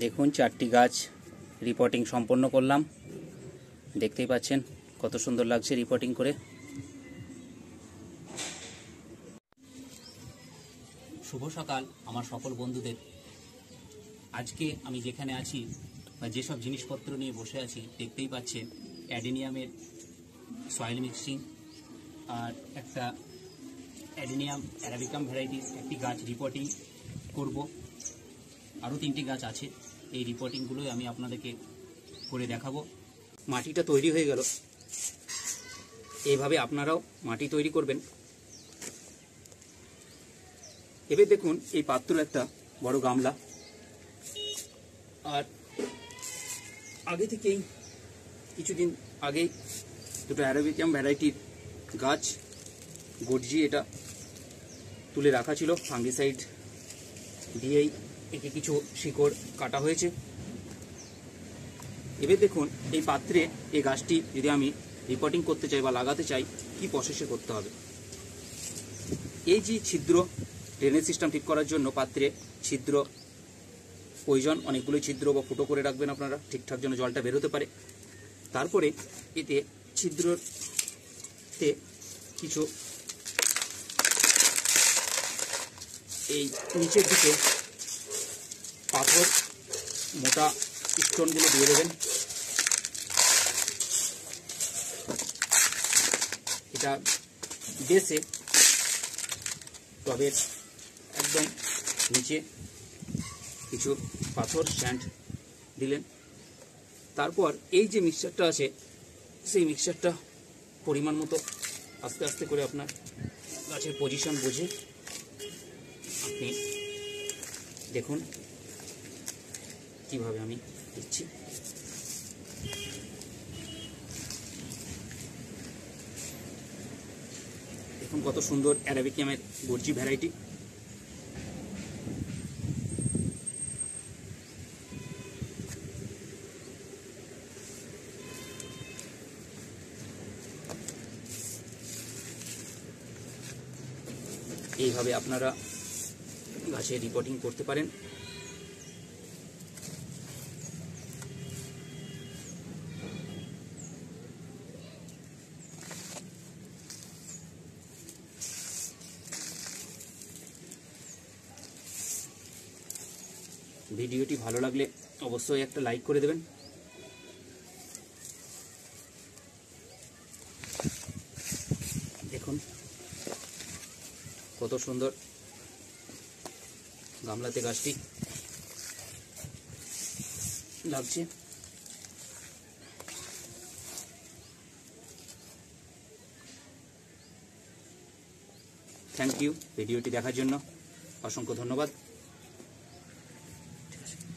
দেখুন 4টি গাছ রিপোর্টিং সম্পন্ন করলাম। দেখতেই পাচ্ছেন কত সুন্দর লাগছে রিপোর্টিং করে। শুভ সকাল আমার সকল বন্ধুদের। আজকে আমি যেখানে আছি বা যেসব জিনিসপত্র নিয়ে বসে আছি দেখতেই পাচ্ছেন অ্যাডেনিয়ামের সয়েল মিক্সিং আর একটা অ্যাডেনিয়াম অ্যারাবিকাম ভ্যারাইটির একটি গাছ রিপোর্টিং করব। আরও 3টি গাছ আছে, এই রিপোর্টিংগুলোই আমি আপনাদেরকে করে দেখাবো। মাটিটা তৈরি হয়ে গেল, এইভাবে আপনারাও মাটি তৈরি করবেন। এবার দেখুন এই পাত্র একটা বড় গামলা, আর আগে থেকেই কিছুদিন আগেই দুটো অ্যারাবিকাম ভ্যারাইটির গাছ গর্জি এটা তুলে রাখা ছিল। ফাঙ্গিসাইড দিয়েই একে কিছু শিকড় কাটা হয়েছে। এবার দেখুন এই পাত্রে এই গাছটি যদি আমি রিপোর্টিং করতে চাই বা লাগাতে চাই কি প্রসেসে করতে হবে। এই যে ছিদ্র, ড্রেনেজ সিস্টেম ঠিক করার জন্য পাত্রে ছিদ্র প্রয়োজন, অনেকগুলোই ছিদ্র বা ফুটো করে রাখবেন আপনারা, ঠিকঠাক যেন জলটা বেরোতে পারে। তারপরে এতে ছিদ্রতে কিছু এই নিচের দিকে পাথর মোটা স্টোনগুলো দিয়ে দেবেন। এটা বেসে টবের একদম নিচে কিছু পাথর স্যান্ড দিলেন। তারপর এই যে মিক্সচারটা আছে সেই মিক্সচারটা পরিমাণ মতো আস্তে আস্তে করে আপনার গাছের পজিশন বুঝে আপনি দেখুন কিভাবে আমি দিচ্ছি। দেখুন কত সুন্দর অ্যারাবিকামের গর্জি ভ্যারাইটি। এইভাবে আপনারা গাছে রিপোর্টিং করতে পারেন। ভিডিওটি ভালো লাগলে অবশ্যই একটা লাইক করে দেবেন। দেখুন কত সুন্দর গামলাতে গাছটি লাগছে। থ্যাংক ইউ ভিডিওটি দেখার জন্য, অসংখ্য ধন্যবাদ।